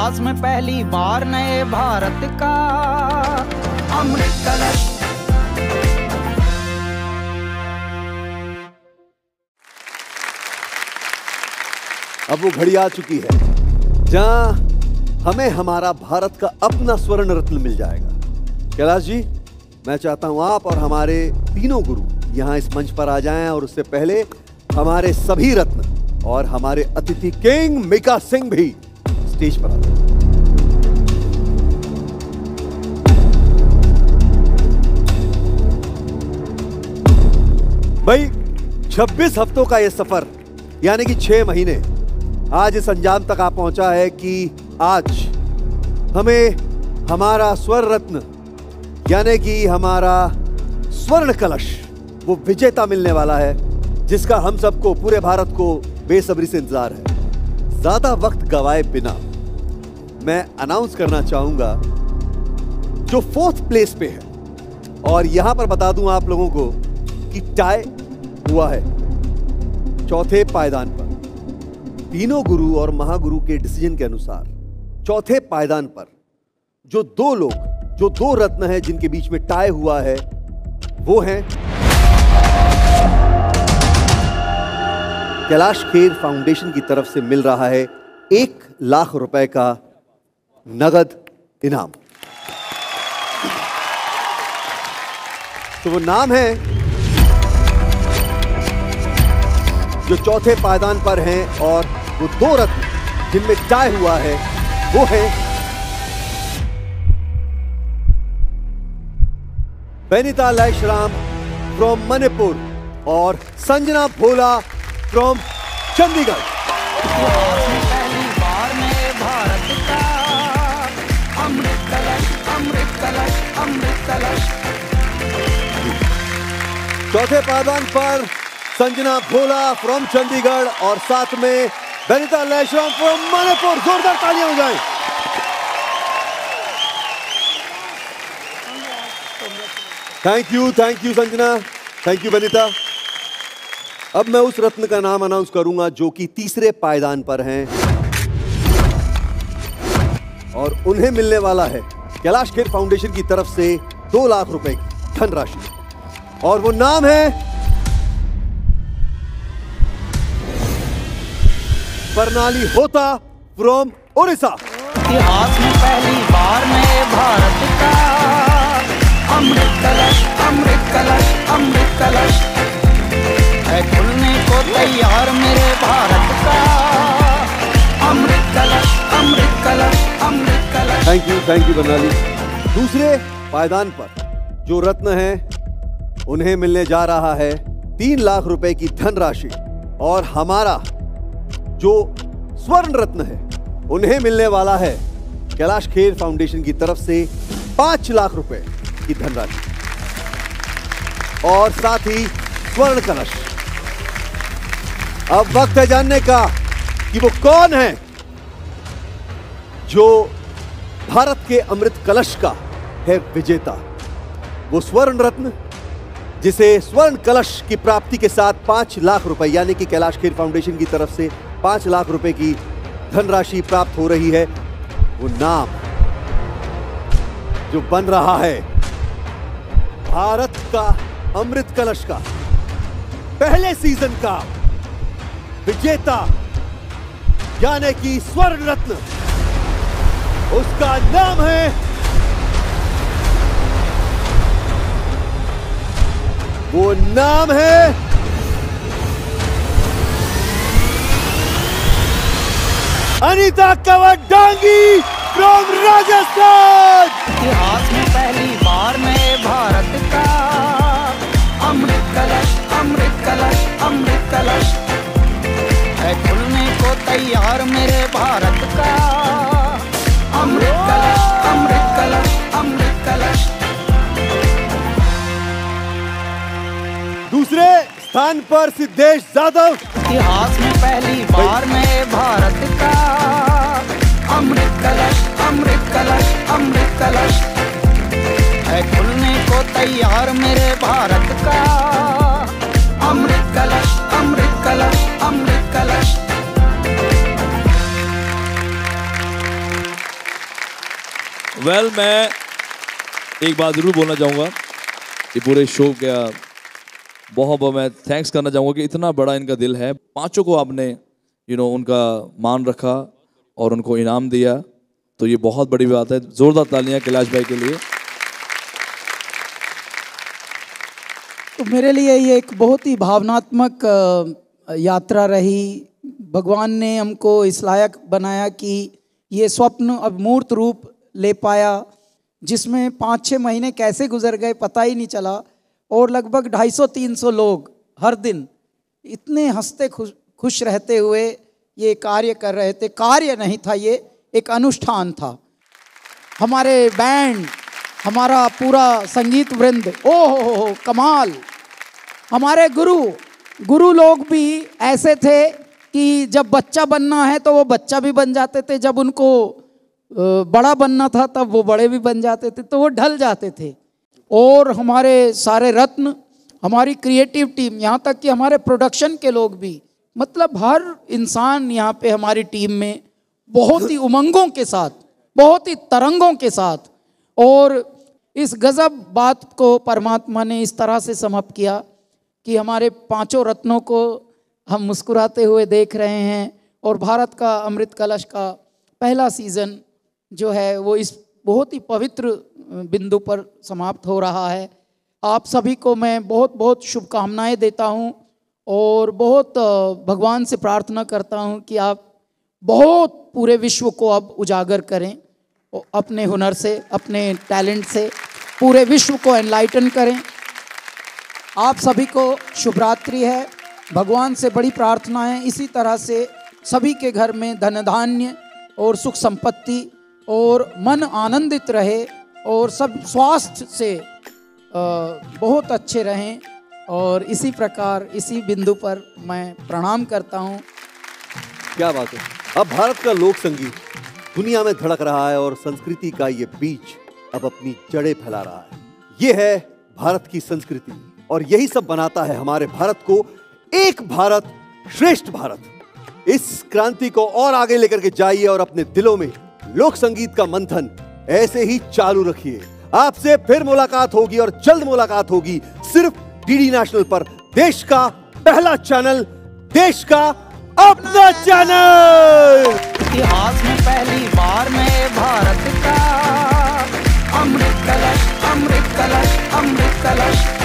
इतिहास में पहली बार नए भारत का अमृत कलश। अब वो घड़ी आ चुकी है जहां हमें हमारा भारत का अपना स्वर्ण रत्न मिल जाएगा। कैलाश जी, मैं चाहता हूं आप और हमारे तीनों गुरु यहां इस मंच पर आ जाएं और उससे पहले हमारे सभी रत्न और हमारे अतिथि किंग मिका सिंह भी स्टेज पर आ जाएं। भाई 26 हफ्तों का यह सफर यानी कि 6 महीने आज इस अंजाम तक आ पहुंचा है कि आज हमें हमारा स्वर्ण रत्न यानी कि हमारा स्वर्ण कलश वो विजेता मिलने वाला है, जिसका हम सबको, पूरे भारत को बेसब्री से इंतजार है। ज्यादा वक्त गवाए बिना मैं अनाउंस करना चाहूंगा जो 4th प्लेस पे है। और यहां पर बता दूं आप लोगों को कि टाई हुआ है 4थे पायदान पर। तीनों गुरु और महागुरु के डिसीजन के अनुसार 4थे पायदान पर जो 2 लोग, जो 2 रत्न हैं जिनके बीच में टाई हुआ है, वो हैं कैलाश खेर फाउंडेशन की तरफ से मिल रहा है 1 लाख रुपए का नगद इनाम। तो वो नाम है जो 4थे पायदान पर हैं और वो 2 रत्न जिनमें टाई हुआ है वो है बेनिता लैशराम फ्रॉम मणिपुर और संजना भोला फ्रॉम चंडीगढ़। पहली बार नए भारत का अमृत कलश, अमृत कलश, अमृत कलश। 4थे पायदान पर संजना भोला फ्रॉम चंडीगढ़ और साथ में बेनिता लैशराम फ्रॉम मणिपुर। जोरदार तालियां हो जाएं। Thank you Sanjana, thank you Benita. अब मैं उस रत्न का नाम अनाउंस करूंगा जो कि 3रे पायदान पर हैं और उन्हें मिलने वाला है कैलाश खेर फाउंडेशन की तरफ से 2 लाख रुपए की धनराशि, और वो नाम है प्रणाली होता फ्रॉम उड़ीसा। इतिहास में पहली बार नए भारत का अमृत कलश, अमृत कलश, अमृत कलश है खुलने को तैयार मेरे भारत का अमृत कलश, अमृत कलश, अमृत कलश। थैंक यू प्रणाली। 2रे पायदान पर जो रत्न हैं उन्हें मिलने जा रहा है 3 लाख रुपए की धनराशि, और हमारा जो स्वर्ण रत्न है उन्हें मिलने वाला है कैलाश खेर फाउंडेशन की तरफ से 5 लाख रुपए की धनराशि और साथ ही स्वर्ण कलश। अब वक्त है जानने का कि वो कौन है जो भारत के अमृत कलश का है विजेता। वो स्वर्ण रत्न जिसे स्वर्ण कलश की प्राप्ति के साथ 5 लाख रुपए यानी कि कैलाश खेर फाउंडेशन की तरफ से 5 लाख रुपए की धनराशि प्राप्त हो रही है, वो नाम जो बन रहा है भारत का अमृत कलश का पहले सीजन का विजेता यानी कि स्वर्ण रत्न, उसका नाम है वो नाम है अनीता कवडांगी फ्रॉम राजस्थान। इतिहास में पहली बार नए भारत का अमृत कलश, अमृत कलश, अमृत कलश है खुलने को तैयार मेरे भारत का अमृत कलश, अमृत कलश, अमृत कलश। 2रे स्थान पर सिद्धेश जाधव। इतिहास में पहली बार नए भारत का अमृत कलश, अमृत कलश, अमृत कलश है खुलने को तैयार मेरे भारत का अमृत कलश, अमृत कलश, अमृत कलश। वेल, मैं एक बात जरूर बोलना चाहूँगा, ये पूरे शो का बहुत बहुत मैं थैंक्स करना चाहूँगा कि इतना बड़ा इनका दिल है। पांचों को आपने उनका मान रखा और उनको इनाम दिया, तो ये बहुत बड़ी बात है। जोरदार तालियां कैलाश भाई के लिए। तो मेरे लिए ये एक बहुत ही भावनात्मक यात्रा रही। भगवान ने हमको इस लायक बनाया कि ये स्वप्न अब मूर्त रूप ले पाया, जिसमें 5-6 महीने कैसे गुजर गए पता ही नहीं चला, और लगभग 250-300 लोग हर दिन इतने हंसते खुश रहते हुए ये कार्य कर रहे थे। कार्य नहीं था, ये एक अनुष्ठान था। हमारे बैंड, हमारा पूरा संगीत वृंद, ओहो कमाल। हमारे गुरु लोग भी ऐसे थे कि जब बच्चा बनना है तो वो बच्चा भी बन जाते थे, जब उनको बड़ा बनना था तब वो बड़े भी बन जाते थे, तो वो ढल जाते थे। और हमारे सारे रत्न, हमारी क्रिएटिव टीम, यहाँ तक कि हमारे प्रोडक्शन के लोग भी, मतलब हर इंसान यहाँ पे हमारी टीम में बहुत ही उमंगों के साथ, बहुत ही तरंगों के साथ, और इस गजब बात को परमात्मा ने इस तरह से समाप्त किया कि हमारे पांचों रत्नों को हम मुस्कुराते हुए देख रहे हैं। और भारत का अमृत कलश का पहला सीज़न जो है वो इस बहुत ही पवित्र बिंदु पर समाप्त हो रहा है। आप सभी को मैं बहुत बहुत शुभकामनाएं देता हूं और बहुत भगवान से प्रार्थना करता हूं कि आप बहुत पूरे विश्व को अब उजागर करें, अपने हुनर से, अपने टैलेंट से पूरे विश्व को एनलाइटन करें। आप सभी को शुभ रात्रि है। भगवान से बड़ी प्रार्थना है इसी तरह से सभी के घर में धन धान्य और सुख संपत्ति और मन आनंदित रहे और सब स्वास्थ्य से बहुत अच्छे रहें। और इसी प्रकार इसी बिंदु पर मैं प्रणाम करता हूँ। क्या बात है। अब भारत का लोक संगीत दुनिया में धड़क रहा है और संस्कृति का ये बीज अब अपनी जड़ें फैला रहा है। ये है भारत की संस्कृति और यही सब बनाता है हमारे भारत को एक भारत श्रेष्ठ भारत। इस क्रांति को और आगे लेकर के जाइए और अपने दिलों में लोक संगीत का मंथन ऐसे ही चालू रखिए। आपसे फिर मुलाकात होगी और जल्द मुलाकात होगी सिर्फ डीडी नेशनल पर, देश का पहला चैनल, देश का अपना चैनल। इतिहास में पहली बार नए भारत का अमृत कलश, अमृत कलश, अमृत कलश।